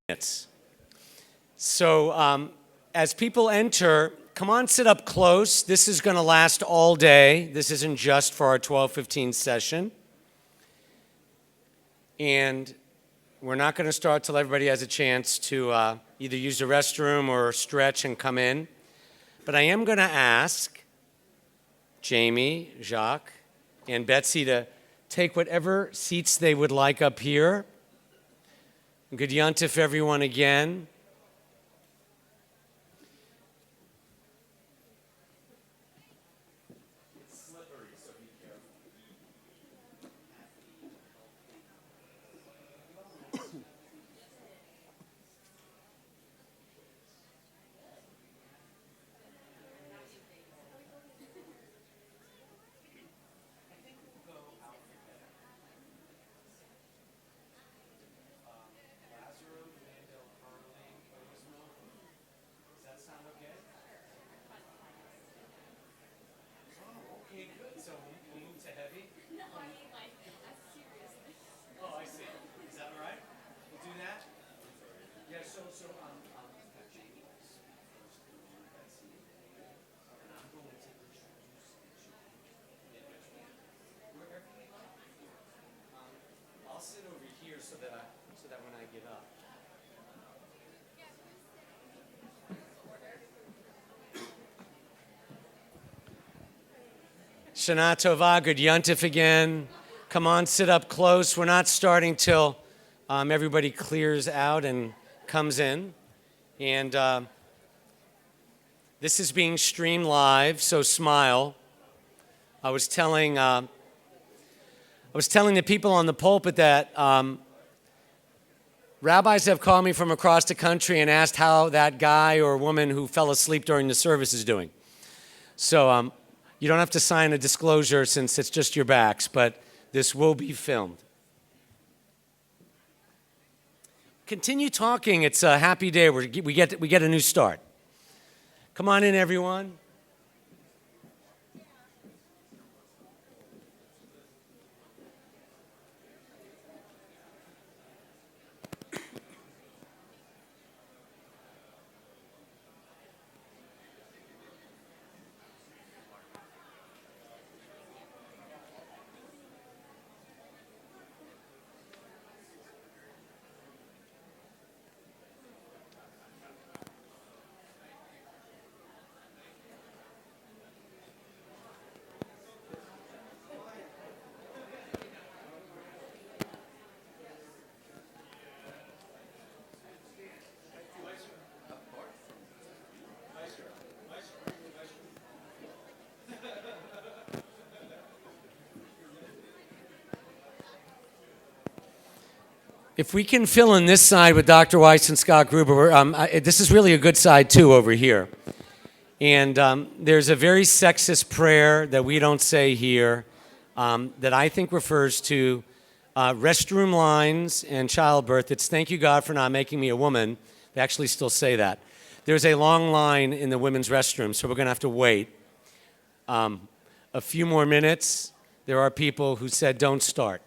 minutes. So as people enter, come on, sit up close. This is going to last all day. This isn't just for our 12:15 session. And we're not going to start till everybody has a chance to either use the restroom or stretch and come in. But I am going to ask Jami, Jacques, and Betsy to take whatever seats they would like up here. Good yontif, everyone, again. Lazarov, Mandel-Carley, Ozmo. Does that sound okay? Oh, okay, good. So we'll move to heavy. No, I mean like, seriously. Oh, I see. Is that all right? We'll do that? Yeah, so Jami first, Betsy, and I'm going to introduce you wherever you like. I'll sit over here so that when I get up. Shana Tova, good yontif again. Come on, sit up close. We're not starting till everybody clears out and comes in. And this is being streamed live, so smile. I was telling the people on the pulpit that rabbis have called me from across the country and asked how that guy or woman who fell asleep during the service is doing. So you don't have to sign a disclosure since it's just your backs, but this will be filmed. Continue talking. It's a happy day. We get a new start. Come on in, everyone. If we can fill in this side with Dr. Weiss and Scott Gruber, this is really a good side too over here. And there's a very sexist prayer that we don't say here that I think refers to restroom lines and childbirth. It's thank you, God, for not making me a woman. They actually still say that. There's a long line in the women's restroom, so we're going to have to wait a few more minutes. There are people who said don't start.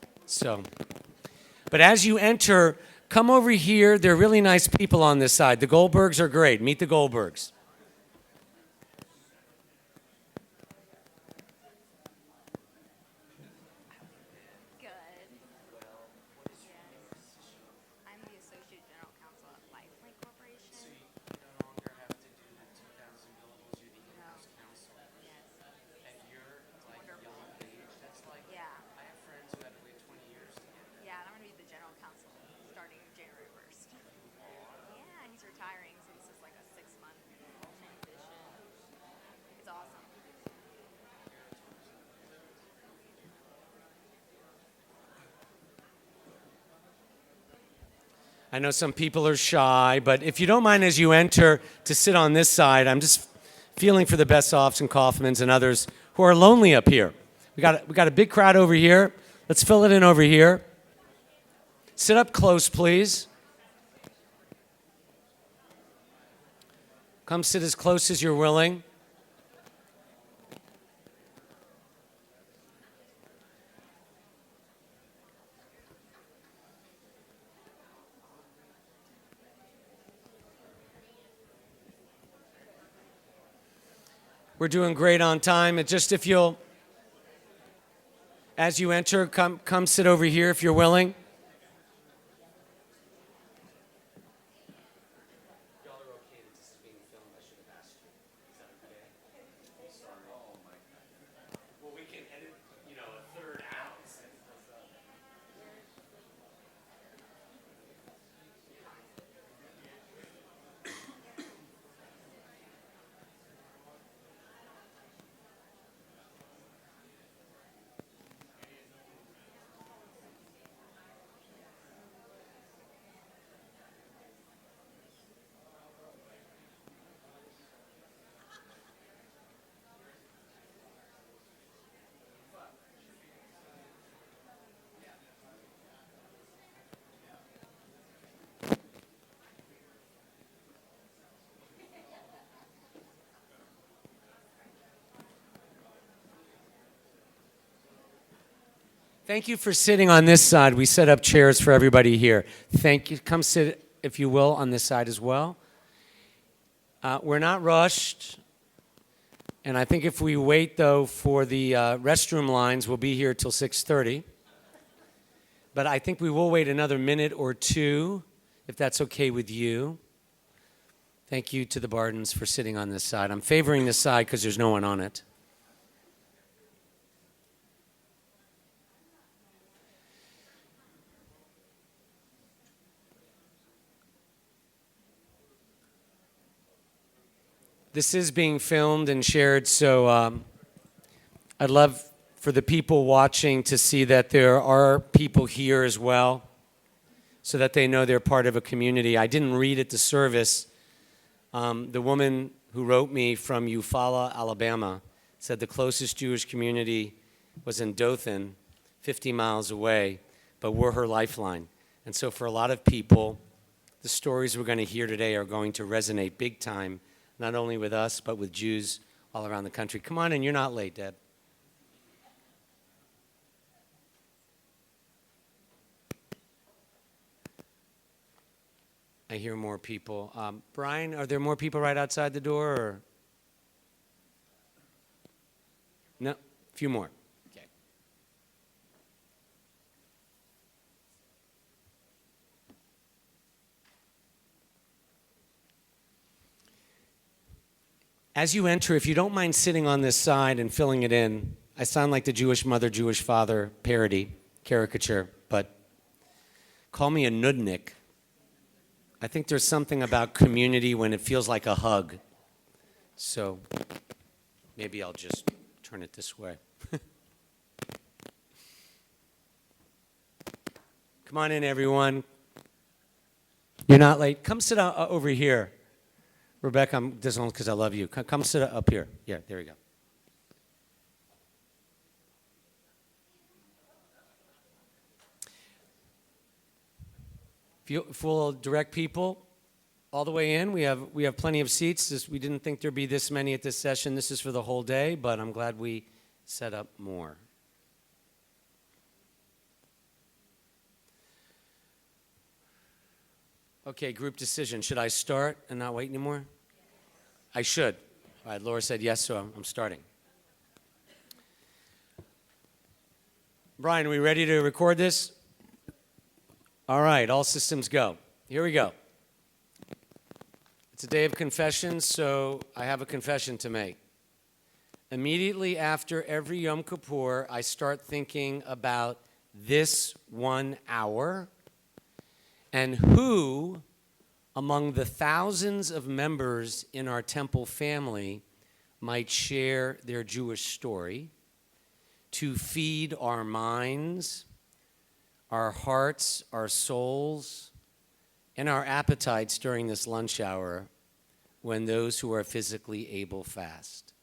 But as you enter, come over here. They're really nice people on this side. The Goldbergs are great. Meet the Goldbergs. Good. I'm the Associate General Counsel at Lifelink Corporation. So you no longer have to do the 2,000 billables. You're the in-house counsel. Yes. And you're like young age. That's like, Yeah. I have friends who had to wait 20 years to get it. Yeah, and I'm going to be the General Counsel starting January 1st. Yeah, he's retiring, so this is like a 6-month transition. It's awesome. I know some people are shy, but if you don't mind as you enter to sit on this side, I'm just feeling for the Bessoffs and Kaufmans and others who are lonely up here. We got a big crowd over here. Let's fill it in over here. Sit up close, please. Come sit as close as you're willing. We're doing great on time. And just if you'll, as you enter, come sit over here if you're willing. Thank you for sitting on this side. We set up chairs for everybody here. Thank you. Come sit, if you will, on this side as well. We're not rushed. And I think if we wait, though, for the restroom lines, we'll be here till 6:30. But I think we will wait another minute or two, if that's okay with you. Thank you to the Bardens for sitting on this side. I'm favoring this side because there's no one on it. This is being filmed and shared, so I'd love for the people watching to see that there are people here as well, so that they know they're part of a community. I didn't read at the service. The woman who wrote me from Eufaula, Alabama, said the closest Jewish community was in Dothan, 50 miles away, but we're her lifeline. And so for a lot of people, the stories we're going to hear today are going to resonate big time, not only with us, but with Jews all around the country. Come on in, you're not late, Deb. I hear more people. Brian, are there more people right outside the door? Or? No, a few more. Okay. As you enter, if you don't mind sitting on this side and filling it in, I sound like the Jewish mother, Jewish father parody, caricature, but call me a nudnik. I think there's something about community when it feels like a hug. So maybe I'll just turn it this way. Come on in, everyone. You're not late. Come sit over here. Rebecca, this one's because I love you. Come sit up here. Yeah, there you go. If we'll direct people all the way in, we have plenty of seats. We didn't think there'd be this many at this session. This is for the whole day, but I'm glad we set up more. Okay, group decision. Should I start and not wait anymore? I should. All right, Laura said yes, so I'm starting. Brian, are we ready to record this? All right, all systems go. Here we go. It's a day of confession, so I have a confession to make. Immediately after every Yom Kippur, I start thinking about this 1 hour and who among the thousands of members in our temple family might share their Jewish story to feed our minds, our hearts, our souls, and our appetites during this lunch hour when those who are physically able fast.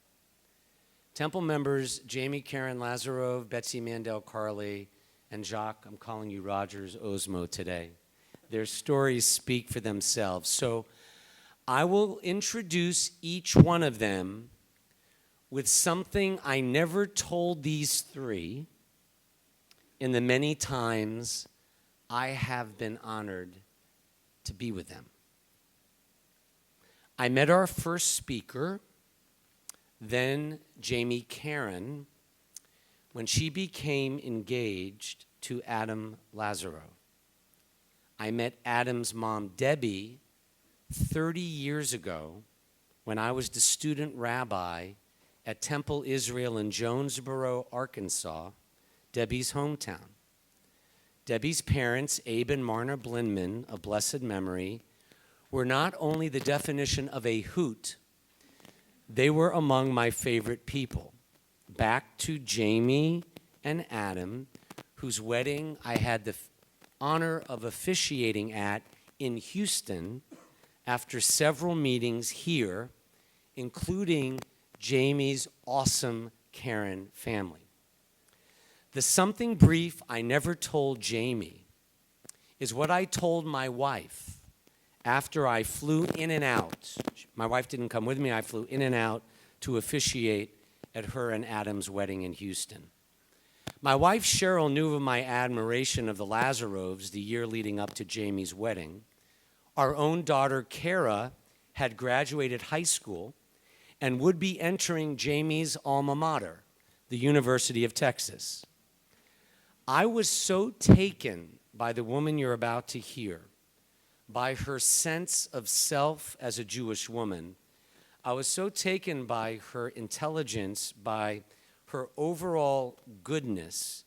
Temple members Jami, Karen, Lazarov, Betsy, Mandel-Carley, and Jacques, I'm calling you Rogers, Ozmo today. Their stories speak for themselves. So I will introduce each one of them with something I never told these three in the many times I have been honored to be with them. I met our first speaker then Jami Karen, when she became engaged to Adam Lazarov. I met Adam's mom, Debbie, 30 years ago when I was the student rabbi at Temple Israel in Jonesboro, Arkansas, Debbie's hometown. Debbie's parents, Abe and Marna Blinman, of blessed memory, were not only the definition of a hoot, they were among my favorite people. Back to Jami and Adam, whose wedding I had the honor of officiating at in Houston after several meetings here, including Jami's awesome Karen family. The something brief I never told Jami is what I told my wife after I flew in and out. My wife didn't come with me. I flew in and out to officiate at her and Adam's wedding in Houston. My wife Cheryl knew of my admiration of the Lazarovs the year leading up to Jami's wedding. Our own daughter Kara had graduated high school and would be entering Jami's alma mater, the University of Texas. I was so taken by the woman you're about to hear, by her sense of self as a Jewish woman. I was so taken by her intelligence, by her overall goodness,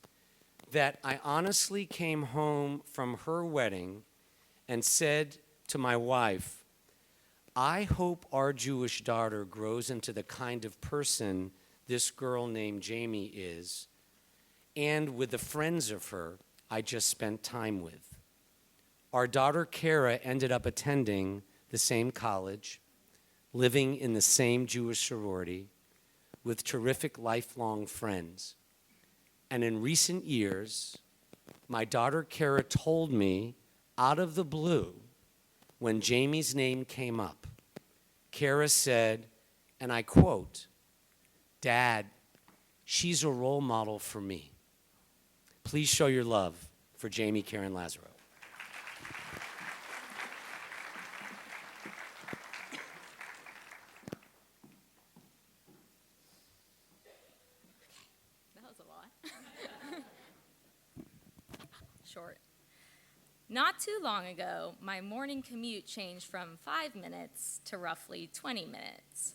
that I honestly came home from her wedding and said to my wife, I hope our Jewish daughter grows into the kind of person this girl named Jami is, and with the friends of her I just spent time with. Our daughter Kara ended up attending the same college, living in the same Jewish sorority, with terrific lifelong friends. And in recent years, my daughter Kara told me out of the blue, when Jami's name came up, Kara said, and I quote, "Dad, she's a role model for me." Please show your love for Jami Karen Lazarov. That was a lot. Short. Not too long ago, my morning commute changed from 5 minutes to roughly 20 minutes.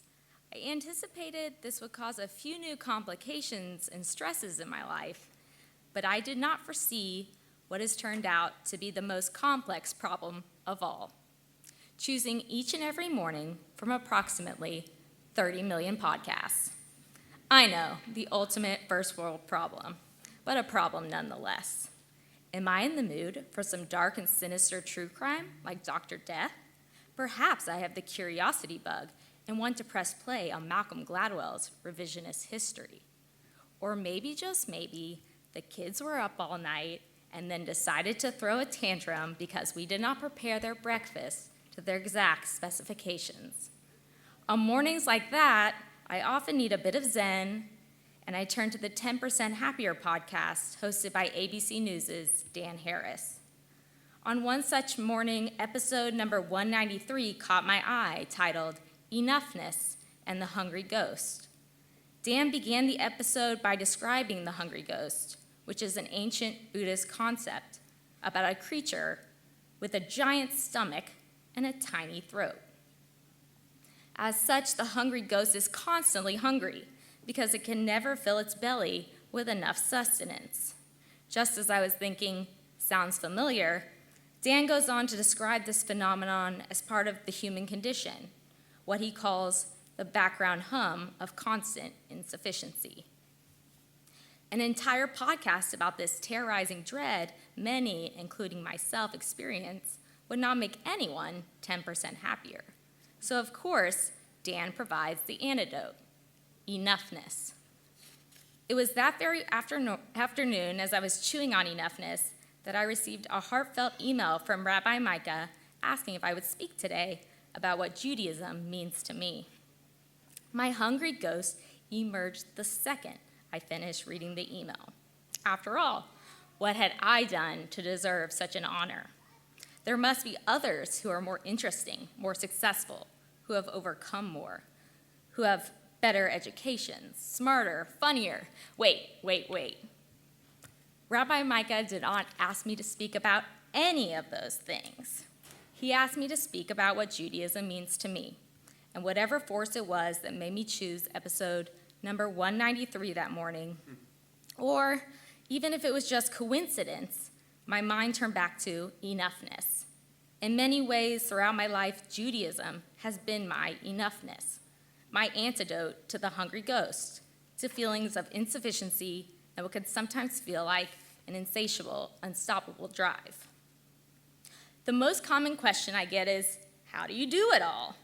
I anticipated this would cause a few new complications and stresses in my life, but I did not foresee what has turned out to be the most complex problem of all: choosing each and every morning from approximately 30 million podcasts. I know, the ultimate first world problem, but a problem nonetheless. Am I in the mood for some dark and sinister true crime like Dr. Death? Perhaps I have the curiosity bug and want to press play on Malcolm Gladwell's revisionist history. Or maybe, just maybe, the kids were up all night and then decided to throw a tantrum because we did not prepare their breakfast to their exact specifications. On mornings like that, I often need a bit of zen, and I turn to the 10% Happier podcast hosted by ABC News' Dan Harris. On one such morning, episode number 193 caught my eye, titled Enoughness and the Hungry Ghost. Dan began the episode by describing the hungry ghost, which is an ancient Buddhist concept about a creature with a giant stomach and a tiny throat. As such, the hungry ghost is constantly hungry because it can never fill its belly with enough sustenance. Just as I was thinking, sounds familiar, Dan goes on to describe this phenomenon as part of the human condition, what he calls the background hum of constant insufficiency. An entire podcast about this terrorizing dread many, including myself, experience would not make anyone 10% happier. So of course, Dan provides the antidote: enoughness. It was that very afternoon, as I was chewing on enoughness, that I received a heartfelt email from Rabbi Micah asking if I would speak today about what Judaism means to me. My hungry ghost emerged the second I finished reading the email. After all, what had I done to deserve such an honor? There must be others who are more interesting, more successful, who have overcome more, who have better education, smarter, funnier. Wait. Rabbi Micah did not ask me to speak about any of those things. He asked me to speak about what Judaism means to me, and whatever force it was that made me choose episode number 193 that morning, or even if it was just coincidence, my mind turned back to enoughness. In many ways throughout my life, Judaism has been my enoughness, my antidote to the hungry ghost, to feelings of insufficiency and what can sometimes feel like an insatiable, unstoppable drive. The most common question I get is, how do you do it all?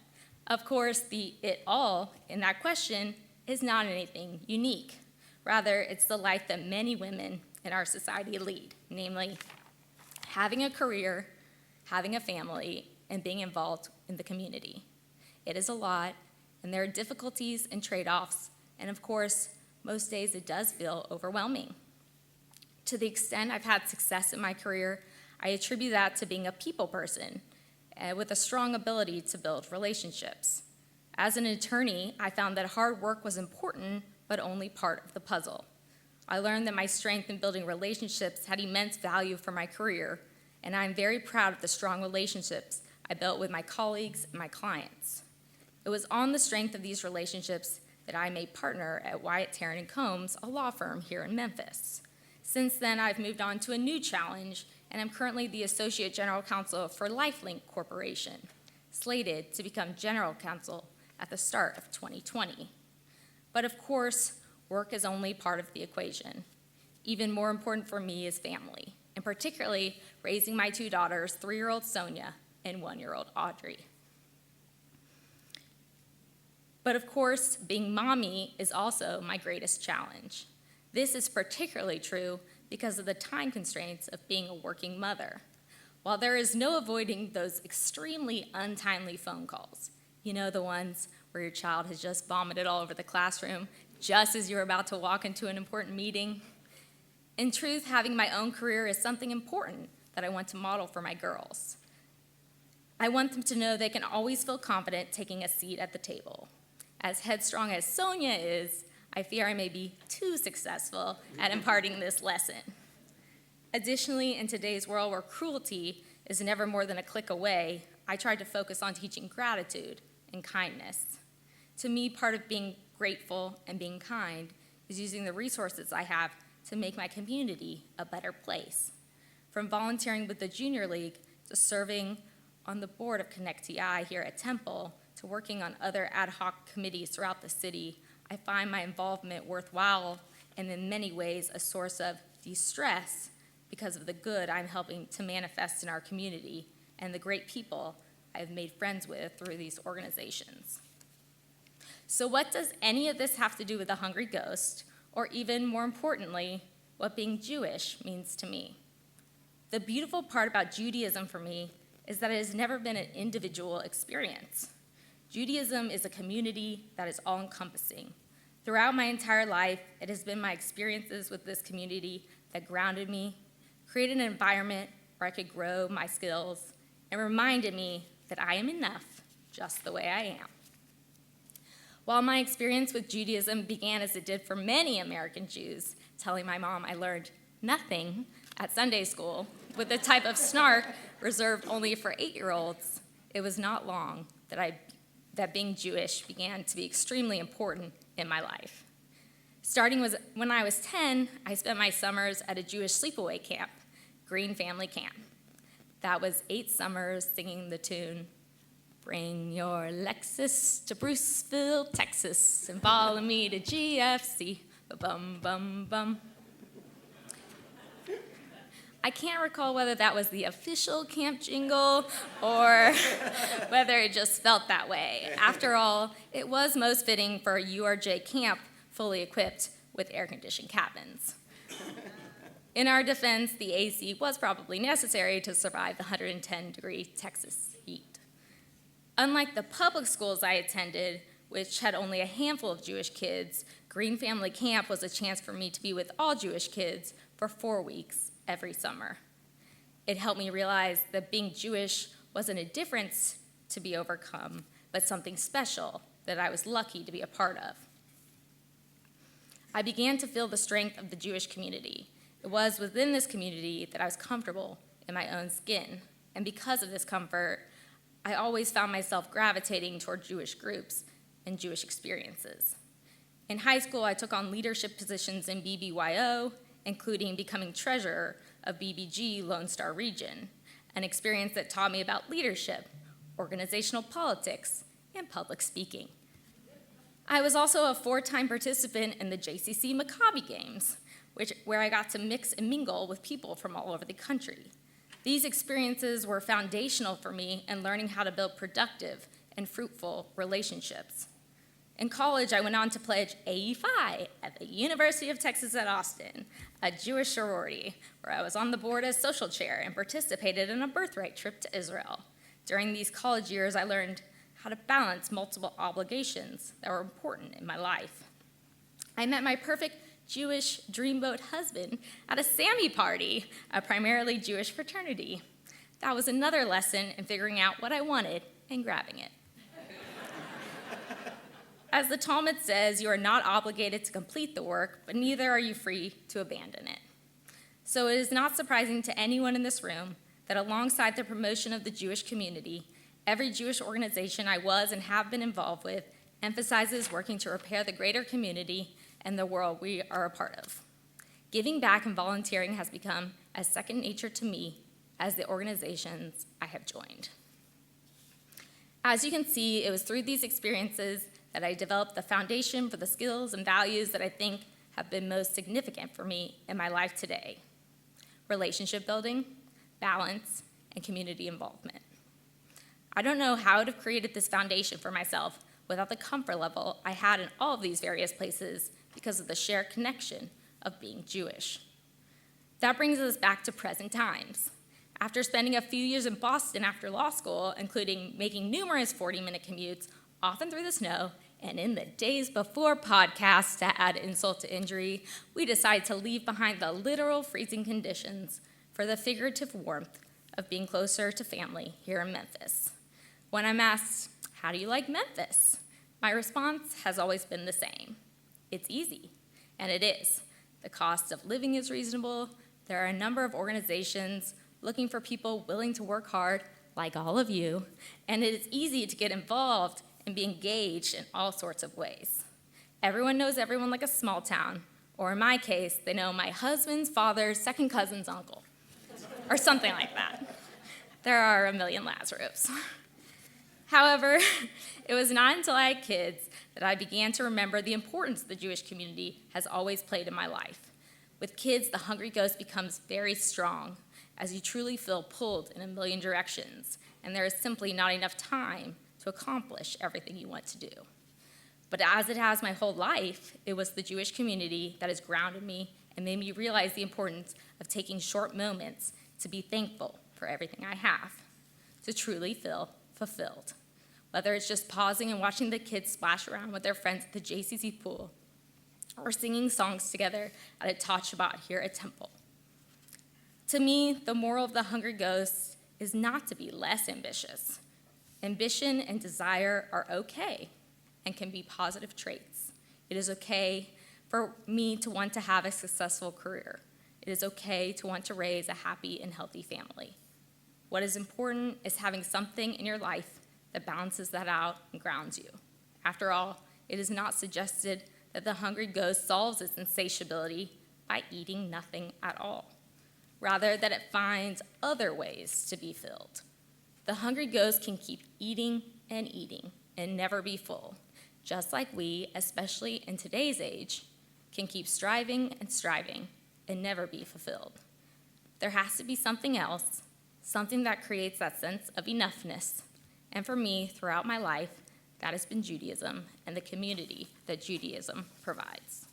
Of course, the it all in that question is not anything unique. Rather, it's the life that many women in our society lead, namely having a career, having a family, and being involved in the community. It is a lot, and there are difficulties and trade-offs, and of course, most days it does feel overwhelming. To the extent I've had success in my career, I attribute that to being a people person with a strong ability to build relationships. As an attorney, I found that hard work was important, but only part of the puzzle. I learned that my strength in building relationships had immense value for my career, and I'm very proud of the strong relationships I built with my colleagues and my clients. It was on the strength of these relationships that I made partner at Wyatt, Tarrant & Combs, a law firm here in Memphis. Since then, I've moved on to a new challenge, and I'm currently the Associate General Counsel for LifeLink Corporation, slated to become General Counsel at the start of 2020. But of course, work is only part of the equation. Even more important for me is family, and particularly raising my two daughters, 3-year-old Sonia and 1-year-old Audrey. But of course, being mommy is also my greatest challenge. This is particularly true because of the time constraints of being a working mother. While there is no avoiding those extremely untimely phone calls, you know, the ones where your child has just vomited all over the classroom just as you're about to walk into an important meeting. In truth, having my own career is something important that I want to model for my girls. I want them to know they can always feel confident taking a seat at the table. As headstrong as Sonia is, I fear I may be too successful at imparting this lesson. Additionally, in today's world where cruelty is never more than a click away, I tried to focus on teaching gratitude and kindness. To me, part of being grateful and being kind is using the resources I have to make my community a better place. From volunteering with the Junior League to serving on the board of Connect TI here at Temple to working on other ad hoc committees throughout the city, I find my involvement worthwhile and in many ways a source of de-stress because of the good I'm helping to manifest in our community and the great people I've made friends with through these organizations. So what does any of this have to do with the hungry ghost, or even more importantly, what being Jewish means to me? The beautiful part about Judaism for me is that it has never been an individual experience. Judaism is a community that is all-encompassing. Throughout my entire life, it has been my experiences with this community that grounded me, created an environment where I could grow my skills, and reminded me that I am enough just the way I am. While my experience with Judaism began as it did for many American Jews, telling my mom I learned nothing at Sunday school with the type of snark reserved only for 8-year-olds, it was not long that being Jewish began to be extremely important in my life. Starting when I was 10, I spent my summers at a Jewish sleepaway camp, Green Family Camp. That was 8 summers singing the tune, "Bring your Lexus to Bruceville, Texas, and follow me to GFC, bum bum bum." I can't recall whether that was the official camp jingle or whether it just felt that way. After all, it was most fitting for a URJ camp fully equipped with air-conditioned cabins. In our defense, the AC was probably necessary to survive the 110-degree Texas heat. Unlike the public schools I attended, which had only a handful of Jewish kids, Green Family Camp was a chance for me to be with all Jewish kids for 4 weeks every summer. It helped me realize that being Jewish wasn't a difference to be overcome, but something special that I was lucky to be a part of. I began to feel the strength of the Jewish community. It was within this community that I was comfortable in my own skin, and because of this comfort, I always found myself gravitating toward Jewish groups and Jewish experiences. In high school, I took on leadership positions in BBYO, including becoming treasurer of BBG Lone Star Region, an experience that taught me about leadership, organizational politics, and public speaking. I was also a 4-time participant in the JCC Maccabi Games, where I got to mix and mingle with people from all over the country. These experiences were foundational for me in learning how to build productive and fruitful relationships. In college, I went on to pledge AE Phi at the University of Texas at Austin, a Jewish sorority, where I was on the board as social chair and participated in a birthright trip to Israel. During these college years, I learned how to balance multiple obligations that were important in my life. I met my perfect Jewish dreamboat husband at a Sami party, a primarily Jewish fraternity. That was another lesson in figuring out what I wanted and grabbing it. As the Talmud says, you are not obligated to complete the work, but neither are you free to abandon it. So it is not surprising to anyone in this room that alongside the promotion of the Jewish community, every Jewish organization I was and have been involved with emphasizes working to repair the greater community and the world we are a part of. Giving back and volunteering has become as second nature to me as the organizations I have joined. As you can see, it was through these experiences that I developed the foundation for the skills and values that I think have been most significant for me in my life today: relationship building, balance, and community involvement. I don't know how I would have created this foundation for myself without the comfort level I had in all of these various places because of the shared connection of being Jewish. That brings us back to present times. After spending a few years in Boston after law school, including making numerous 40-minute commutes, often through the snow, and in the days before podcasts to add insult to injury, we decided to leave behind the literal freezing conditions for the figurative warmth of being closer to family here in Memphis. When I'm asked, "How do you like Memphis?" my response has always been the same: it's easy, and it is. The cost of living is reasonable. There are a number of organizations looking for people willing to work hard, like all of you, and it is easy to get involved and be engaged in all sorts of ways. Everyone knows everyone like a small town, or in my case, they know my husband's father's second cousin's uncle, or something like that. There are a million Lazarovs. However, it was not until I had kids that I began to remember the importance the Jewish community has always played in my life. With kids, the hungry ghost becomes very strong as you truly feel pulled in a million directions, and there is simply not enough time to accomplish everything you want to do. But as it has my whole life, it was the Jewish community that has grounded me and made me realize the importance of taking short moments to be thankful for everything I have, to truly feel fulfilled. Whether it's just pausing and watching the kids splash around with their friends at the JCC pool, or singing songs together at a Tot Shabbat here at Temple. To me, the moral of the Hungry Ghost is not to be less ambitious. Ambition and desire are okay and can be positive traits. It is okay for me to want to have a successful career. It is okay to want to raise a happy and healthy family. What is important is having something in your life that balances that out and grounds you. After all, it is not suggested that the hungry ghost solves its insatiability by eating nothing at all. Rather, that it finds other ways to be filled. The hungry ghost can keep eating and never be full, just like we, especially in today's age, can keep striving and never be fulfilled. There has to be something else, something that creates that sense of enoughness. And for me, throughout my life, that has been Judaism and the community that Judaism provides.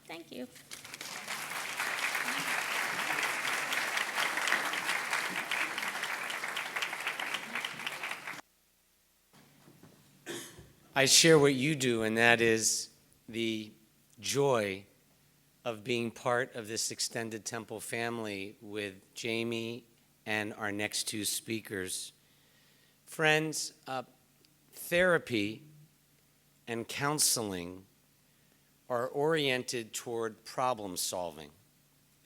Thank you. I share what you do, and that is the joy of being part of this extended Temple family with Jami and our next two speakers. Friends, therapy and counseling are oriented toward problem solving,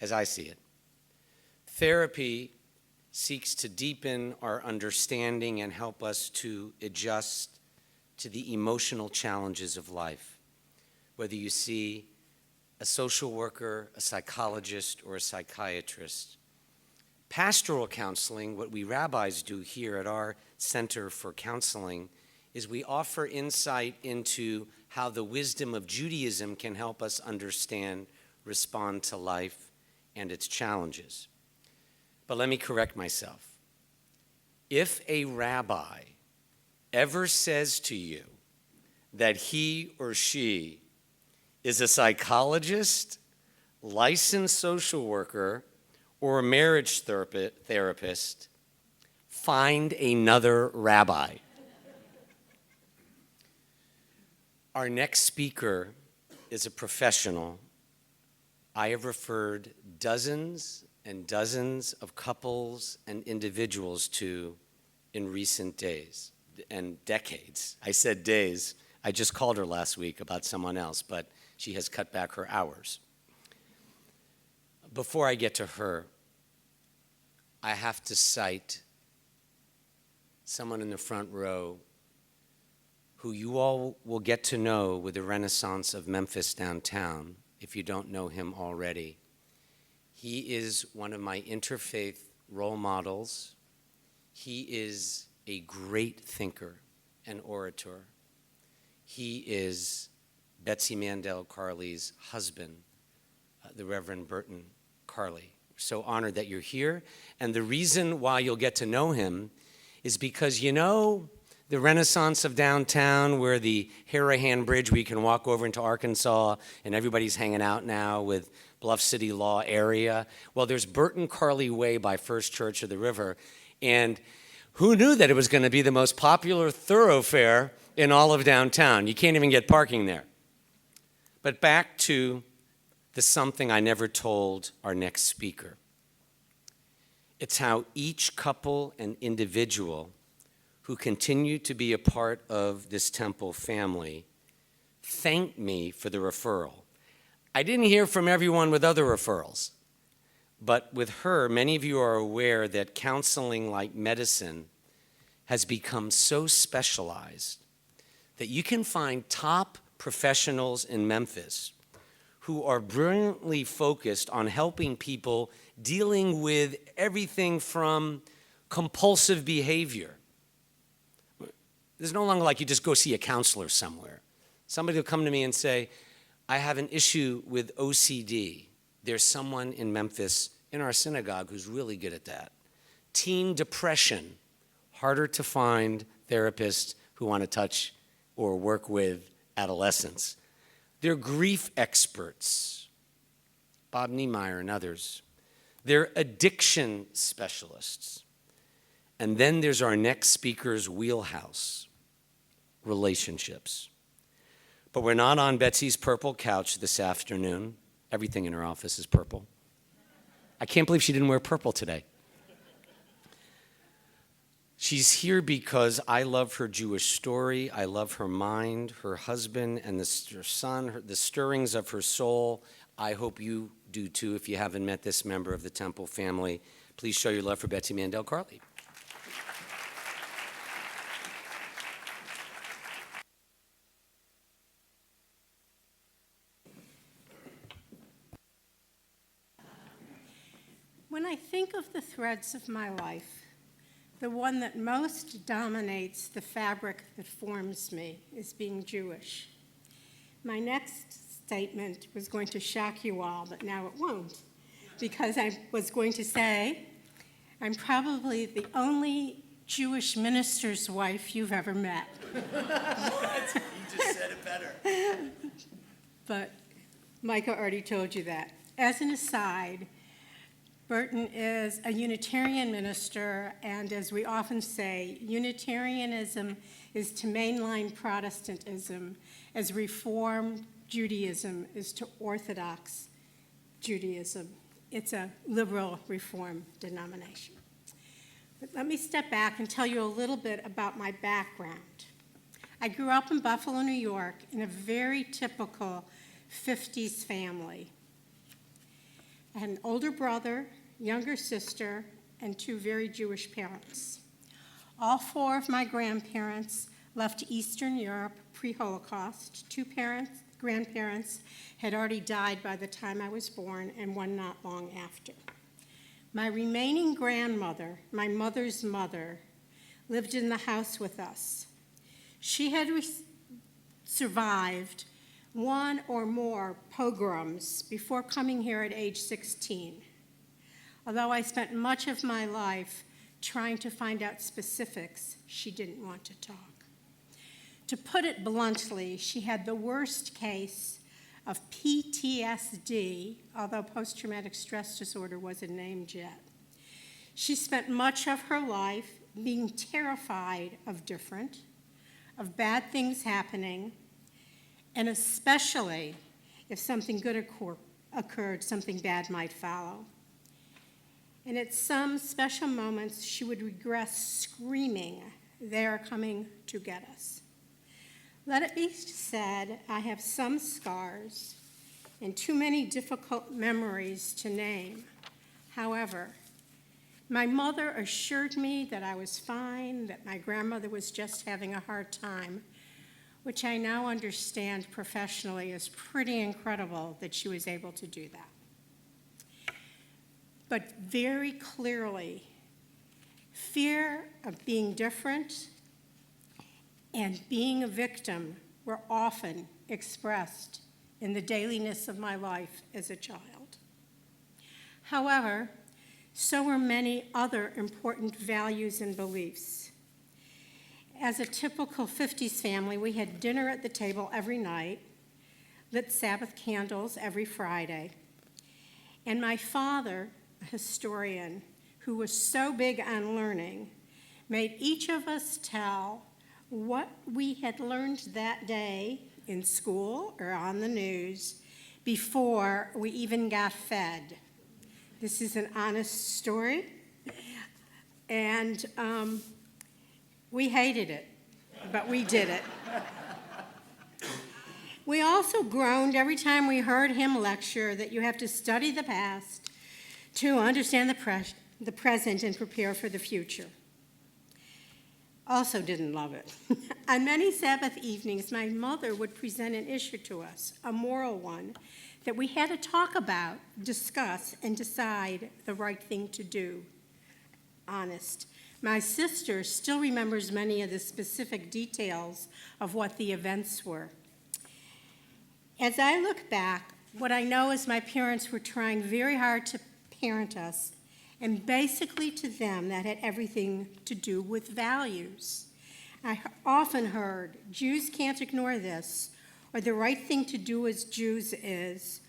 as I see it. Therapy seeks to deepen our understanding and help us to adjust to the emotional challenges of life, whether you see a social worker, a psychologist, or a psychiatrist. Pastoral counseling, what we rabbis do here at our Center for Counseling, is we offer insight into how the wisdom of Judaism can help us understand, respond to life and its challenges. But let me correct myself. If a rabbi ever says to you that he or she is a psychologist, licensed social worker, or a marriage therapist, find another rabbi. Our next speaker is a professional I have referred dozens and dozens of couples and individuals to in recent days and decades. I said days. I just called her last week about someone else, but she has cut back her hours. Before I get to her, I have to cite someone in the front row who you all will get to know with the Renaissance of Memphis downtown, if you don't know him already. He is one of my interfaith role models. He is a great thinker and orator. He is Betsy Mandel-Carley's husband, the Reverend Burton Carley. So honored that you're here. And the reason why you'll get to know him is because you know the Renaissance of downtown, where the Harahan Bridge, we can walk over into Arkansas and everybody's hanging out now with Bluff City Law area. Well, there's Burton Carley Way by First Church of the River. And who knew that it was going to be the most popular thoroughfare in all of downtown? You can't even get parking there. But back to the something I never told our next speaker. It's how each couple and individual who continue to be a part of this temple family thanked me for the referral. I didn't hear from everyone with other referrals, but with her, many of you are aware that counseling, like medicine, has become so specialized that you can find top professionals in Memphis who are brilliantly focused on helping people dealing with everything from compulsive behavior. There's no longer like you just go see a counselor somewhere. Somebody will come to me and say, I have an issue with OCD. There's someone in Memphis in our synagogue who's really good at that. Teen depression, harder to find therapists who want to touch or work with adolescents. They're grief experts, Bob Niemeyer and others. They're addiction specialists. And then there's our next speaker's wheelhouse, relationships. But we're not on Betsy's purple couch this afternoon. Everything in her office is purple. I can't believe she didn't wear purple today. She's here because I love her Jewish story. I love her mind, her husband, and her son, the stirrings of her soul. I hope you do too if you haven't met this member of the Temple family. Please show your love for Betsy Mandel-Carley. When I think of the threads of my life, the one that most dominates the fabric that forms me is being Jewish. My next statement was going to shock you all, but now it won't, because I was going to say, I'm probably the only Jewish minister's wife you've ever met. You just said it better. But Micah already told you that. As an aside, Burton is a Unitarian minister, and as we often say, Unitarianism is to mainline Protestantism as Reformed Judaism is to Orthodox Judaism. It's a liberal Reform denomination. But let me step back and tell you a little bit about my background. I grew up in Buffalo, New York, in a very typical 50s family. I had an older brother, younger sister, and two very Jewish parents. All four of my grandparents left Eastern Europe pre-Holocaust. Two grandparents had already died by the time I was born, and one not long after. My remaining grandmother, my mother's mother, lived in the house with us. She had survived one or more pogroms before coming here at age 16. Although I spent much of my life trying to find out specifics, she didn't want to talk. To put it bluntly, she had the worst case of PTSD, although post-traumatic stress disorder wasn't named yet. She spent much of her life being terrified of different, of bad things happening, and especially if something good occurred, something bad might follow. And at some special moments, she would regress screaming, "They are coming to get us." Let it be said, I have some scars and too many difficult memories to name. However, my mother assured me that I was fine, that my grandmother was just having a hard time, which I now understand professionally is pretty incredible that she was able to do that. But very clearly, fear of being different and being a victim were often expressed in the dailiness of my life as a child. However, so were many other important values and beliefs. As a typical 50s family, we had dinner at the table every night, lit Sabbath candles every Friday. And my father, a historian who was so big on learning, made each of us tell what we had learned that day in school or on the news before we even got fed. This is an honest story, and we hated it, but we did it. We also groaned every time we heard him lecture that you have to study the past to understand the present and prepare for the future. Also didn't love it. On many Sabbath evenings, my mother would present an issue to us, a moral one, that we had to talk about, discuss, and decide the right thing to do. Honest. My sister still remembers many of the specific details of what the events were. As I look back, what I know is my parents were trying very hard to parent us, and basically to them, that had everything to do with values. I often heard, Jews can't ignore this, or the right thing to do as Jews is,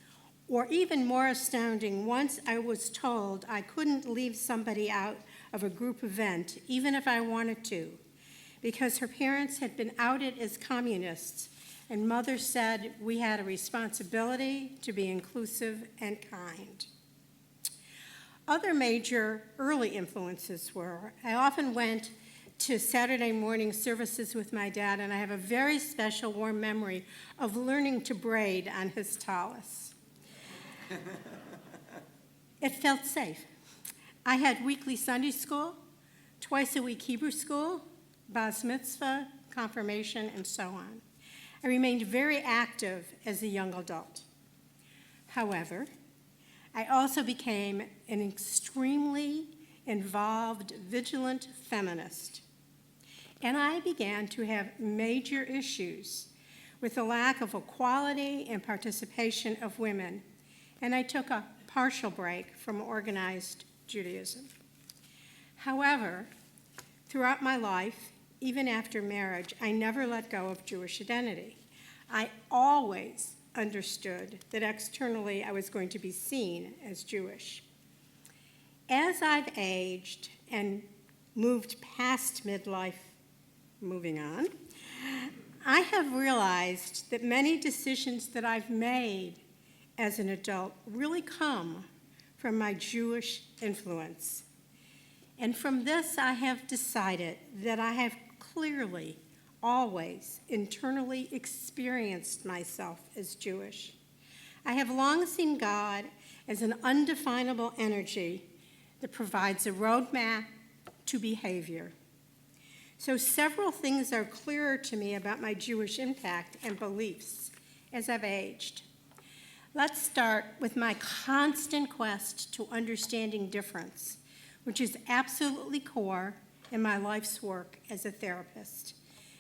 or even more astounding, once I was told I couldn't leave somebody out of a group event, even if I wanted to, because her parents had been outed as communists, and mother said we had a responsibility to be inclusive and kind. Other major early influences were, I often went to Saturday morning services with my dad, and I have a very special warm memory of learning to braid on his tallis. It felt safe. I had weekly Sunday school, twice a week Hebrew school, Bas Mitzvah, confirmation, and so on. I remained very active as a young adult. However, I also became an extremely involved, vigilant feminist. And I began to have major issues with the lack of equality and participation of women. And I took a partial break from organized Judaism. However, throughout my life, even after marriage, I never let go of Jewish identity. I always understood that externally I was going to be seen as Jewish. As I've aged and moved past midlife, moving on, I have realized that many decisions that I've made as an adult really come from my Jewish influence. And from this, I have decided that I have clearly always internally experienced myself as Jewish. I have long seen God as an undefinable energy that provides a roadmap to behavior. So several things are clearer to me about my Jewish impact and beliefs as I've aged. Let's start with my constant quest to understanding difference, which is absolutely core in my life's work as a therapist.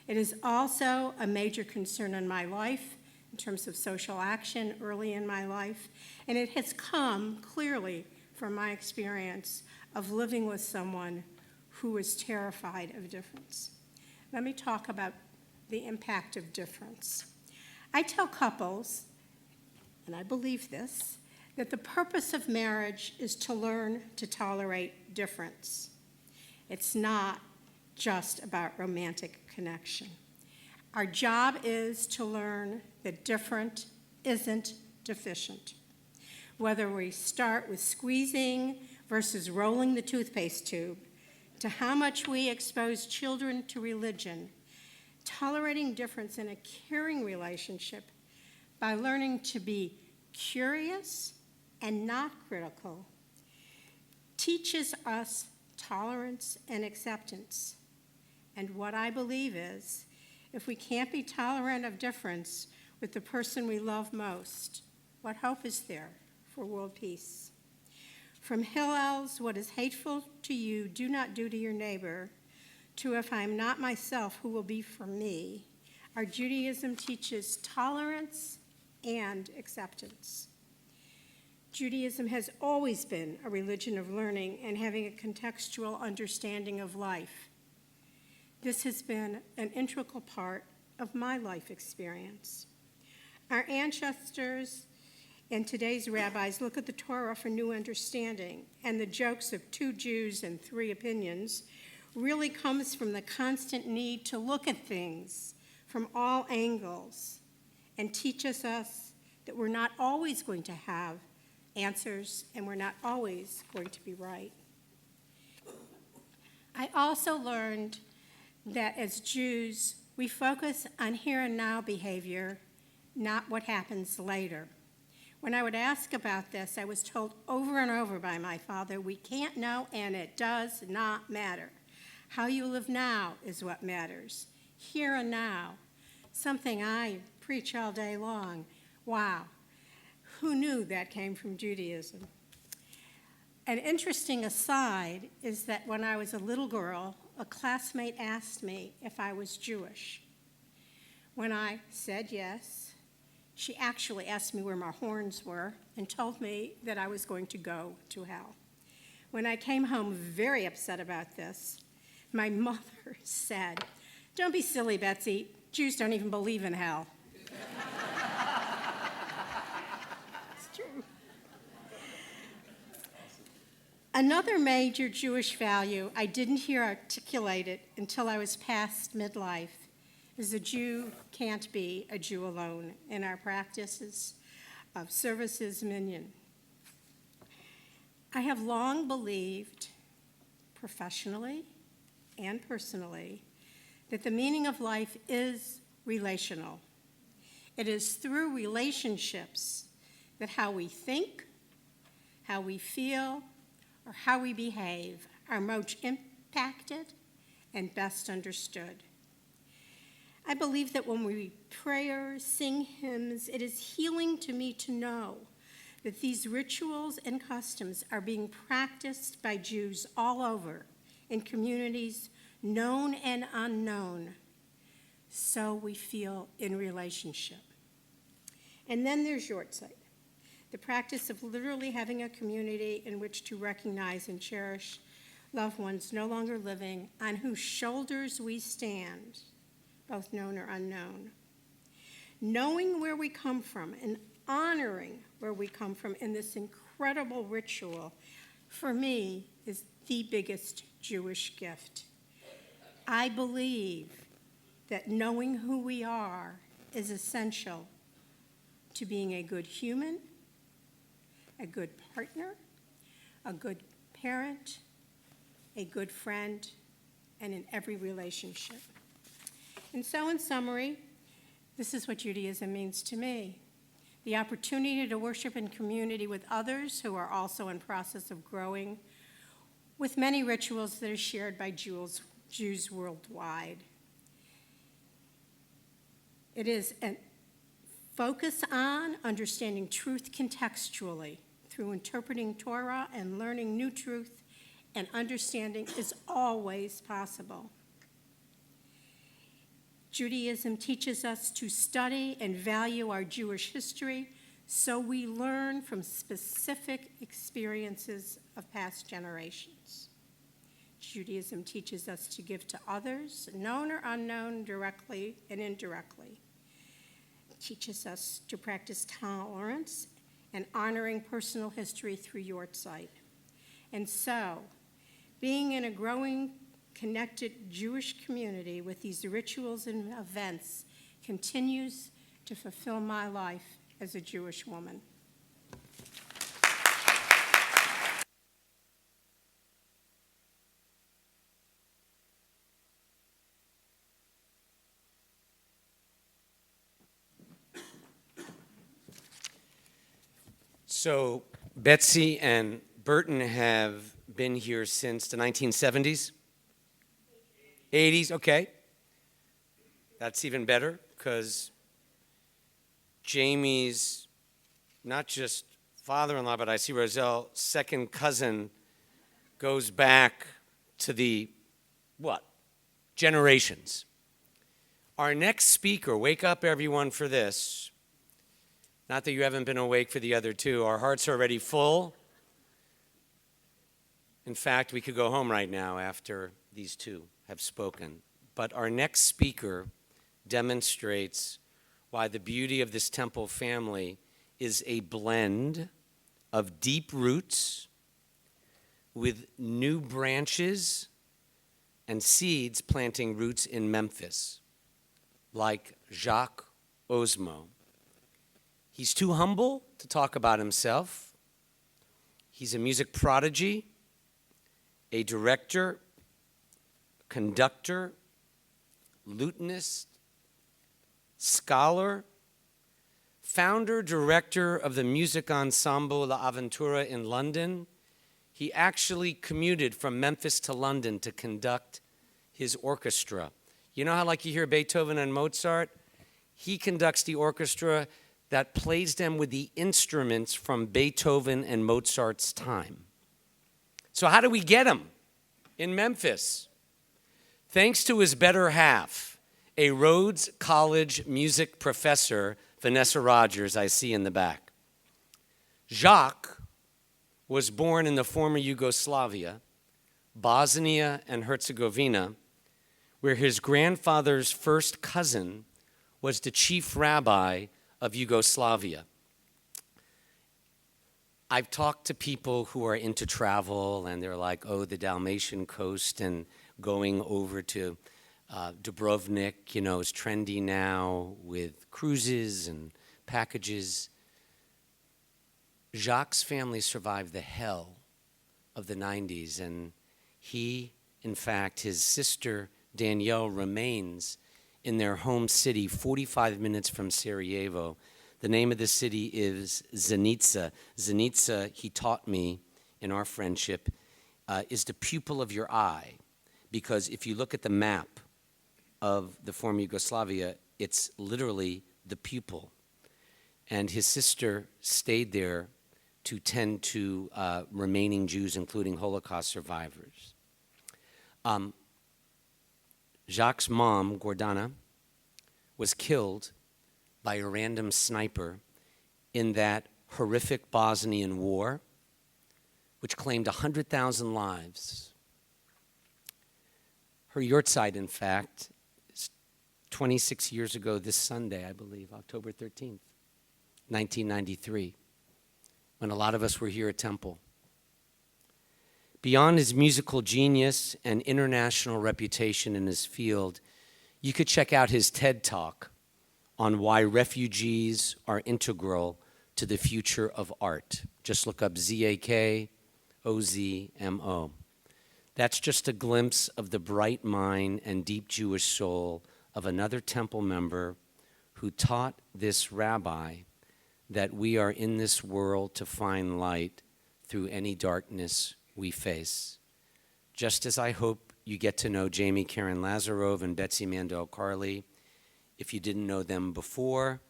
It is also a major concern in my life in terms of social action early in my life, and it has come clearly from my experience of living with someone who is terrified of difference. Let me talk about the impact of difference. I tell couples, and I believe this, that the purpose of marriage is to learn to tolerate difference. It's not just about romantic connection. Our job is to learn that different isn't deficient. Whether we start with squeezing versus rolling the toothpaste tube, to how much we expose children to religion, tolerating difference in a caring relationship by learning to be curious and not critical teaches us tolerance and acceptance. And what I believe is, if we can't be tolerant of difference with the person we love most, what hope is there for world peace? From Hillel's, what is hateful to you, do not do to your neighbor, to if I am not myself, who will be for me, our Judaism teaches tolerance and acceptance. Judaism has always been a religion of learning and having a contextual understanding of life. This has been an integral part of my life experience. Our ancestors and today's rabbis look at the Torah for new understanding, and the jokes of 2 Jews and 3 opinions really comes from the constant need to look at things from all angles and teaches us that we're not always going to have answers and we're not always going to be right. I also learned that as Jews, we focus on here and now behavior, not what happens later. When I would ask about this, I was told over and over by my father, we can't know and it does not matter. How you live now is what matters. Here and now, something I preach all day long. Wow, who knew that came from Judaism? An interesting aside is that when I was a little girl, a classmate asked me if I was Jewish. When I said yes, she actually asked me where my horns were and told me that I was going to go to hell. When I came home very upset about this, my mother said, "Don't be silly, Betsy. Jews don't even believe in hell." It's true. Another major Jewish value I didn't hear articulated until I was past midlife is a Jew can't be a Jew alone in our practices of services minyan. I have long believed, professionally and personally, that the meaning of life is relational. It is through relationships that how we think, how we feel, or how we behave are most impacted and best understood. I believe that when we pray or sing hymns, it is healing to me to know that these rituals and customs are being practiced by Jews all over in communities known and unknown, so we feel in relationship. And then there's Yortzeit, the practice of literally having a community in which to recognize and cherish loved ones no longer living, on whose shoulders we stand, both known or unknown. Knowing where we come from and honoring where we come from in this incredible ritual, for me, is the biggest Jewish gift. I believe that knowing who we are is essential to being a good human, a good partner, a good parent, a good friend, and in every relationship. And so in summary, this is what Judaism means to me. the opportunity to worship in community with others who are also in process of growing, with many rituals that are shared by Jews worldwide. It is a focus on understanding truth contextually through interpreting Torah, and learning new truth and understanding is always possible. Judaism teaches us to study and value our Jewish history so we learn from specific experiences of past generations. Judaism teaches us to give to others, known or unknown, directly and indirectly. It teaches us to practice tolerance and honoring personal history through Yortzeit. And so, being in a growing, connected Jewish community with these rituals and events continues to fulfill my life as a Jewish woman. So Betsy and Burton have been here since the 1970s? 80s, okay. That's even better, because Jami's not just father-in-law, but I see Roselle, second cousin, goes back to the, generations. Our next speaker, wake up everyone for this. Not that you haven't been awake for the other two. Our hearts are already full. In fact, we could go home right now after these two have spoken. But our next speaker demonstrates why the beauty of this temple family is a blend of deep roots with new branches and seeds planting roots in Memphis, like Jacques Ozmo. He's too humble to talk about himself. He's a music prodigy, a director, conductor, lutenist, scholar, founder, director of the music ensemble La Aventura in London. He actually commuted from Memphis to London to conduct his orchestra. You know how like you hear Beethoven and Mozart? He conducts the orchestra that plays them with the instruments from Beethoven and Mozart's time. So how do we get him in Memphis? Thanks to his better half, a Rhodes College music professor, Vanessa Rogers, I see in the back. Jacques was born in the former Yugoslavia, Bosnia and Herzegovina, where his grandfather's first cousin was the chief rabbi of Yugoslavia. I've talked to people who are into travel, and they're like, oh, the Dalmatian coast and going over to Dubrovnik, is trendy now with cruises and packages. Jacques' family survived the hell of the 90s, and he, in fact, his sister Danielle remains in their home city, 45 minutes from Sarajevo. The name of the city is Zenica. Zenica, he taught me in our friendship, is the pupil of your eye, because if you look at the map of the former Yugoslavia, it's literally the pupil. And his sister stayed there to tend to remaining Jews, including Holocaust survivors. Jacques' mom, Gordana, was killed by a random sniper in that horrific Bosnian war, which claimed 100,000 lives. Her yurtzeit, in fact, is 26 years ago this Sunday, I believe, October 13th, 1993, when a lot of us were here at Temple. Beyond his musical genius and international reputation in his field, you could check out his TED Talk on why refugees are integral to the future of art. Just look up ZAKOZMO. That's just a glimpse of the bright mind and deep Jewish soul of another temple member who taught this rabbi that we are in this world to find light through any darkness we face. Just as I hope you get to know Jami, Karen Lazarov, and Betsy Mandel-Carley, if you didn't know them before,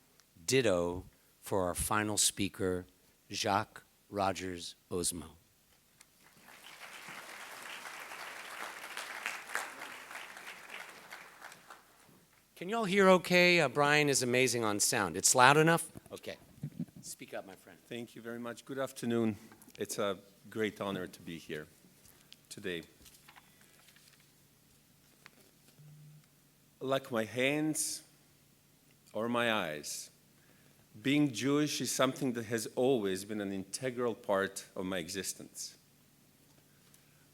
ditto for our final speaker, Jacques Rogers Ozmo. Can you all hear okay? Brian is amazing on sound. It's loud enough? Okay. Speak up, my friend. Thank you very much. Good afternoon. It's a great honor to be here today. Like my hands or my eyes, being Jewish is something that has always been an integral part of my existence.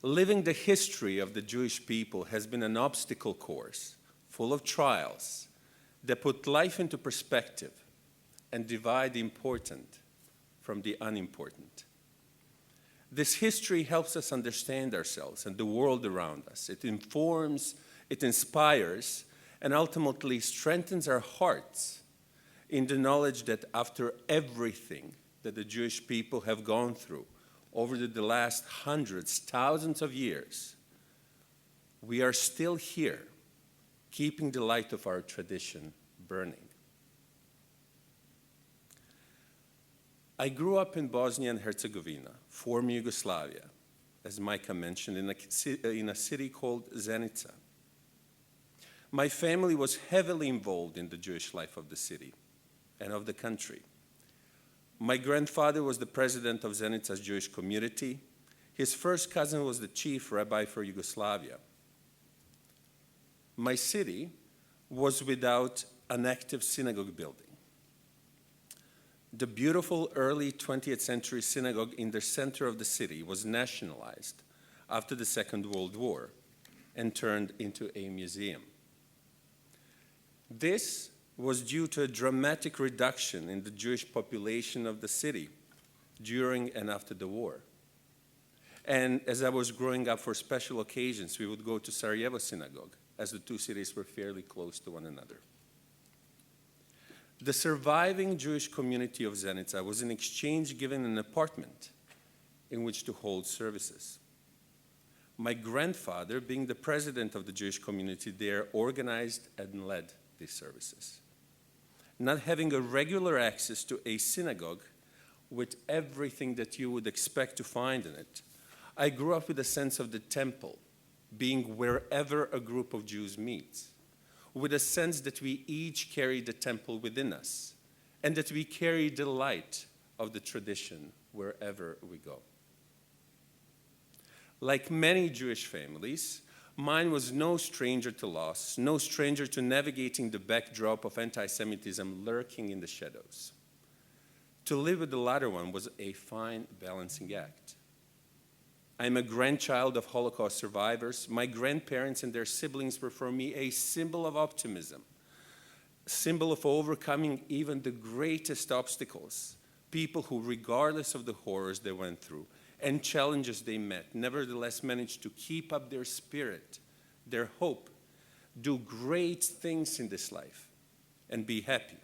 Living the history of the Jewish people has been an obstacle course full of trials that put life into perspective and divide the important from the unimportant. This history helps us understand ourselves and the world around us. It informs, it inspires, and ultimately strengthens our hearts in the knowledge that after everything that the Jewish people have gone through over the last hundreds, thousands of years, we are still here, keeping the light of our tradition burning. I grew up in Bosnia and Herzegovina, former Yugoslavia, as Micah mentioned, in a city called Zenica. My family was heavily involved in the Jewish life of the city and of the country. My grandfather was the president of Zenica's Jewish community. His first cousin was the chief rabbi for Yugoslavia. My city was without an active synagogue building. The beautiful early 20th century synagogue in the center of the city was nationalized after the Second World War and turned into a museum. This was due to a dramatic reduction in the Jewish population of the city during and after the war. And as I was growing up, for special occasions, we would go to Sarajevo Synagogue, as the two cities were fairly close to one another. The surviving Jewish community of Zenica was in exchange given an apartment in which to hold services. My grandfather, being the president of the Jewish community there, organized and led these services. Not having a regular access to a synagogue with everything that you would expect to find in it, I grew up with a sense of the temple being wherever a group of Jews meets, with a sense that we each carry the temple within us, and that we carry the light of the tradition wherever we go. Like many Jewish families, mine was no stranger to loss, no stranger to navigating the backdrop of anti-Semitism lurking in the shadows. To live with the latter one was a fine balancing act. I'm a grandchild of Holocaust survivors. My grandparents and their siblings were for me a symbol of optimism, a symbol of overcoming even the greatest obstacles, people who, regardless of the horrors they went through and challenges they met, nevertheless managed to keep up their spirit, their hope, do great things in this life, and be happy.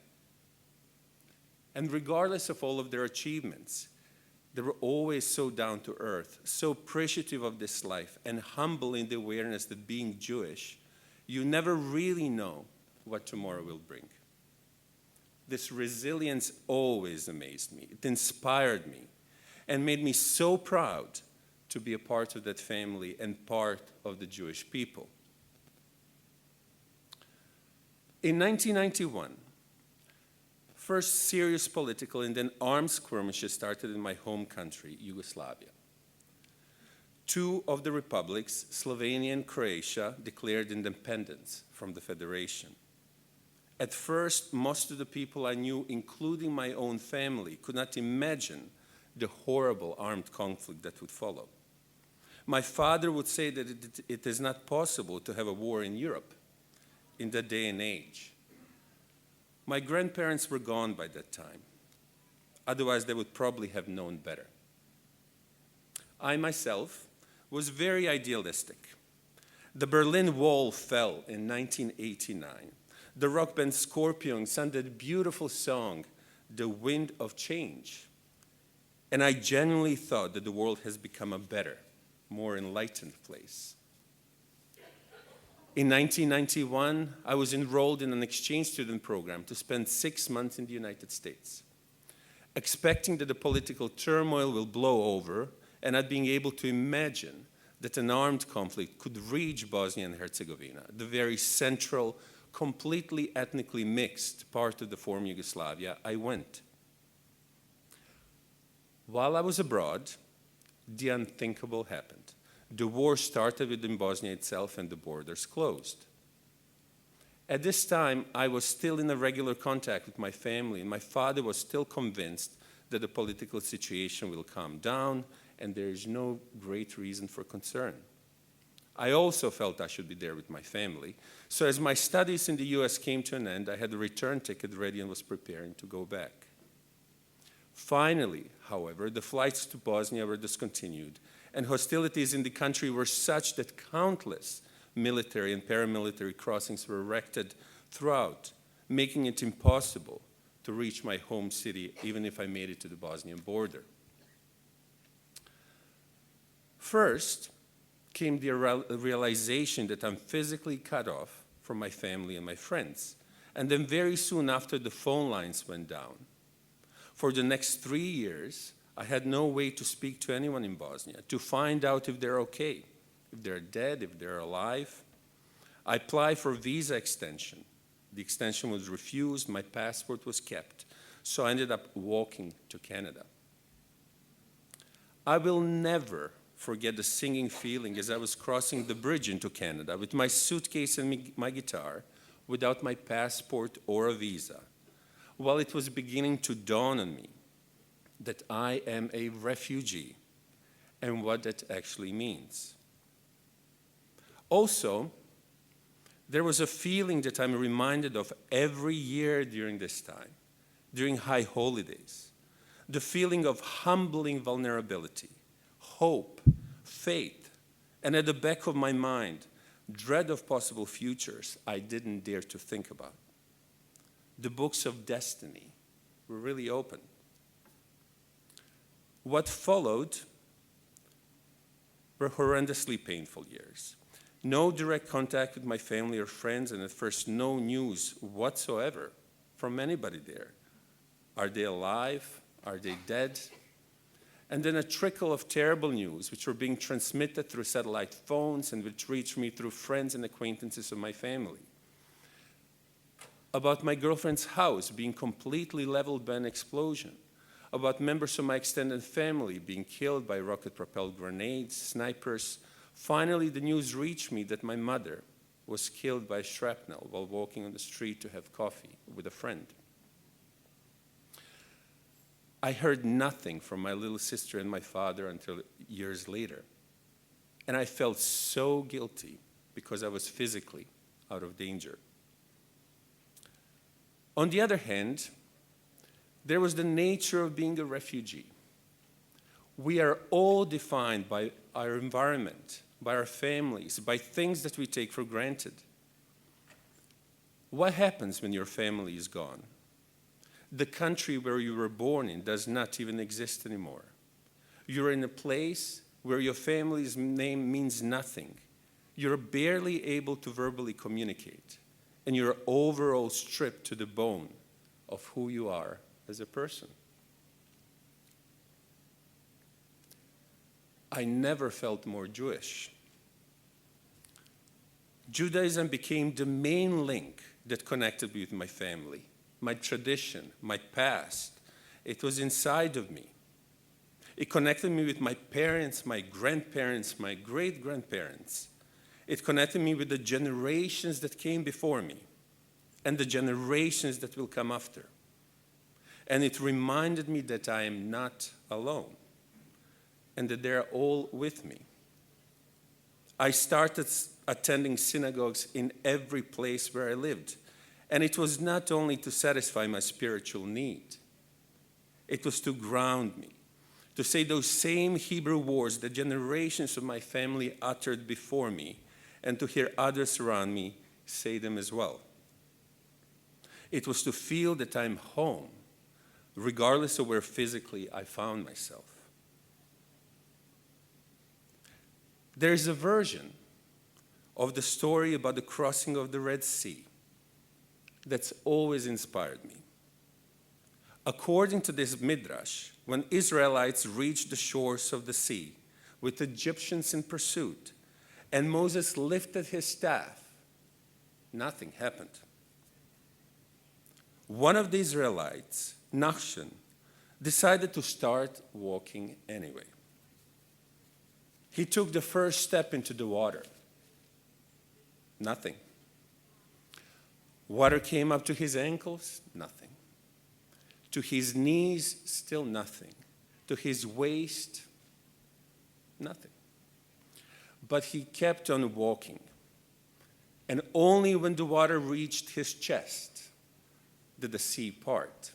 And regardless of all of their achievements, they were always so down to earth, so appreciative of this life, and humble in the awareness that being Jewish, you never really know what tomorrow will bring. This resilience always amazed me. It inspired me and made me so proud to be a part of that family and part of the Jewish people. In 1991, first serious political and then armed skirmishes started in my home country, Yugoslavia. Two of the republics, Slovenia and Croatia, declared independence from the Federation. At first, most of the people I knew, including my own family, could not imagine the horrible armed conflict that would follow. My father would say that it is not possible to have a war in Europe in that day and age. My grandparents were gone by that time. Otherwise, they would probably have known better. I myself was very idealistic. The Berlin Wall fell in 1989. The rock band Scorpions sang that beautiful song, the wind of change. And I genuinely thought that the world has become a better, more enlightened place. In 1991, I was enrolled in an exchange student program to spend 6 months in the United States, expecting that the political turmoil will blow over and not being able to imagine that an armed conflict could reach Bosnia and Herzegovina, the very central, completely ethnically mixed part of the former Yugoslavia. I went. While I was abroad, the unthinkable happened. The war started within Bosnia itself and the borders closed. At this time, I was still in a regular contact with my family, and my father was still convinced that the political situation will calm down and there is no great reason for concern. I also felt I should be there with my family. So as my studies in the US came to an end, I had a return ticket ready and was preparing to go back. Finally, however, the flights to Bosnia were discontinued, and hostilities in the country were such that countless military and paramilitary crossings were erected throughout, making it impossible to reach my home city, even if I made it to the Bosnian border. First came the realization that I'm physically cut off from my family and my friends. And then very soon after, the phone lines went down. For the next 3 years, I had no way to speak to anyone in Bosnia, to find out if they're okay, if they're dead, if they're alive. I applied for visa extension. The extension was refused, my passport was kept, so I ended up walking to Canada. I will never forget the singing feeling as I was crossing the bridge into Canada with my suitcase and my guitar, without my passport or a visa, while it was beginning to dawn on me that I am a refugee and what that actually means. Also, there was a feeling that I'm reminded of every year during this time, during high holidays, the feeling of humbling vulnerability, hope, faith, and at the back of my mind, dread of possible futures I didn't dare to think about. The books of destiny were really open. What followed were horrendously painful years. No direct contact with my family or friends, and at first no news whatsoever from anybody there. Are they alive? Are they dead? And then a trickle of terrible news, which were being transmitted through satellite phones and which reached me through friends and acquaintances of my family. About my girlfriend's house being completely leveled by an explosion. About members of my extended family being killed by rocket-propelled grenades, snipers. Finally, the news reached me that my mother was killed by shrapnel while walking on the street to have coffee with a friend. I heard nothing from my little sister and my father until years later. And I felt so guilty because I was physically out of danger. On the other hand, there was the nature of being a refugee. We are all defined by our environment, by our families, by things that we take for granted. What happens when your family is gone? The country where you were born in does not even exist anymore. You're in a place where your family's name means nothing. You're barely able to verbally communicate, and you're overall stripped to the bone of who you are as a person. I never felt more Jewish. Judaism became the main link that connected me with my family, my tradition, my past. It was inside of me. It connected me with my parents, my grandparents, my great-grandparents. It connected me with the generations that came before me and the generations that will come after. And it reminded me that I am not alone and that they're all with me. I started attending synagogues in every place where I lived. And it was not only to satisfy my spiritual need. It was to ground me, to say those same Hebrew words that generations of my family uttered before me, and to hear others around me say them as well. It was to feel that I'm home, regardless of where physically I found myself. There is a version of the story about the crossing of the Red Sea that's always inspired me. According to this midrash, when Israelites reached the shores of the sea with Egyptians in pursuit, and Moses lifted his staff, nothing happened. One of the Israelites, Nachshon, decided to start walking anyway. He took the first step into the water. Nothing. Water came up to his ankles, nothing. To his knees, still nothing. To his waist, nothing. But he kept on walking. And only when the water reached his chest did the sea part.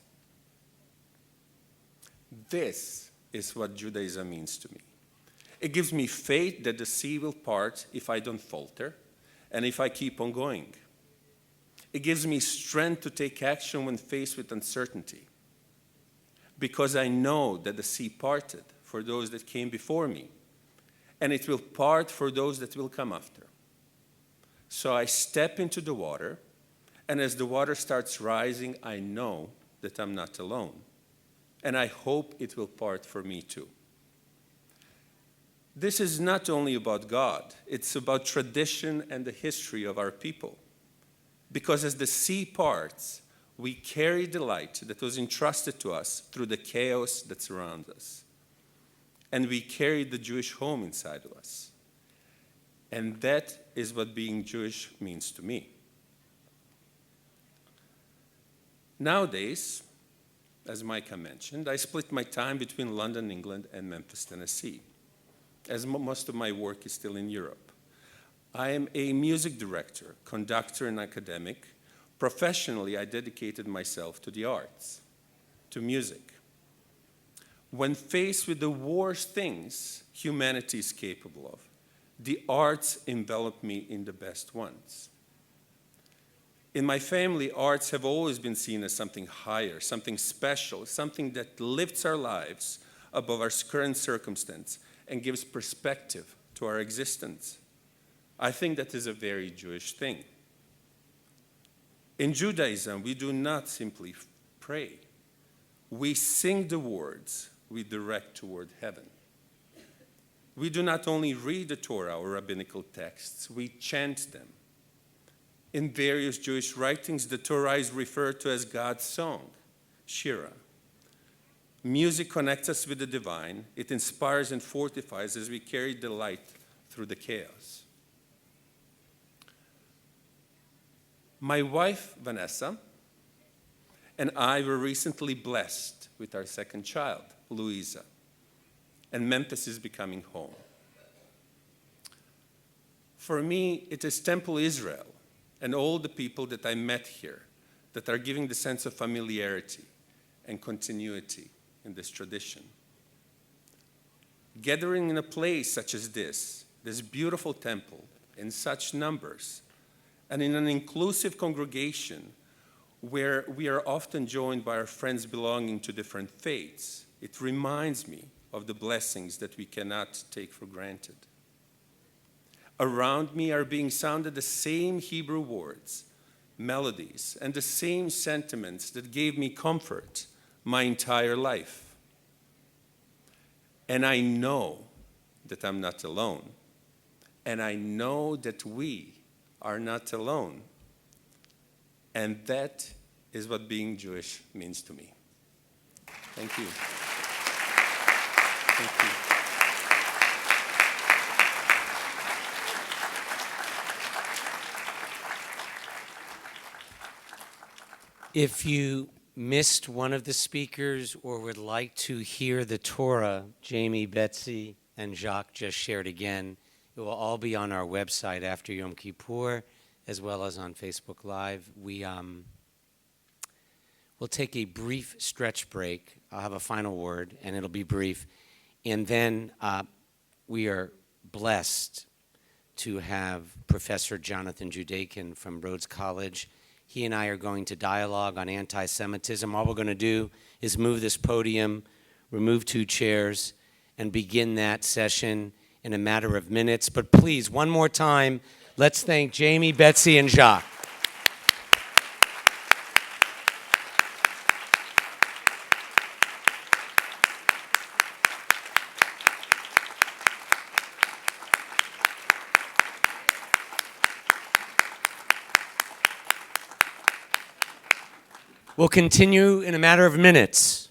This is what Judaism means to me. It gives me faith that the sea will part if I don't falter and if I keep on going. It gives me strength to take action when faced with uncertainty, because I know that the sea parted for those that came before me, and it will part for those that will come after. So I step into the water, and as the water starts rising, I know that I'm not alone, and I hope it will part for me too. This is not only about God, it's about tradition and the history of our people. Because as the sea parts, we carry the light that was entrusted to us through the chaos that surrounds us. And we carry the Jewish home inside of us. And that is what being Jewish means to me. Nowadays, as Micah mentioned, I split my time between London, England, and Memphis, Tennessee, as most of my work is still in Europe. I am a music director, conductor, and academic. Professionally, I dedicated myself to the arts, to music. When faced with the worst things humanity is capable of, the arts envelop me in the best ones. In my family, arts have always been seen as something higher, something special, something that lifts our lives above our current circumstance and gives perspective to our existence. I think that is a very Jewish thing. In Judaism, we do not simply pray. We sing the words we direct toward heaven. We do not only read the Torah or rabbinical texts, we chant them. In various Jewish writings, the Torah is referred to as God's song, Shira. Music connects us with the divine. It inspires and fortifies as we carry the light through the chaos. My wife, Vanessa, and I were recently blessed with our second child, Louisa, and Memphis is becoming home. For me, it is Temple Israel and all the people that I met here that are giving the sense of familiarity and continuity in this tradition. Gathering in a place such as this beautiful temple, in such numbers, and in an inclusive congregation where we are often joined by our friends belonging to different faiths, it reminds me of the blessings that we cannot take for granted. Around me are being sounded the same Hebrew words, melodies, and the same sentiments that gave me comfort my entire life. And I know that I'm not alone. And I know that we are not alone. And that is what being Jewish means to me. Thank you. Thank you. If you missed one of the speakers or would like to hear the Torah Jami, Betsy, and Jacques just shared again, it will all be on our website after Yom Kippur, as well as on Facebook Live. We'll take a brief stretch break. I'll have a final word, and it'll be brief. And then we are blessed to have Professor Jonathan Judakin from Rhodes College. He and I are going to dialogue on anti-Semitism. All we're going to do is move this podium, remove 2 chairs, and begin that session in a matter of minutes. But please, one more time, let's thank Jami, Betsy, and Jacques. We'll continue in a matter of minutes.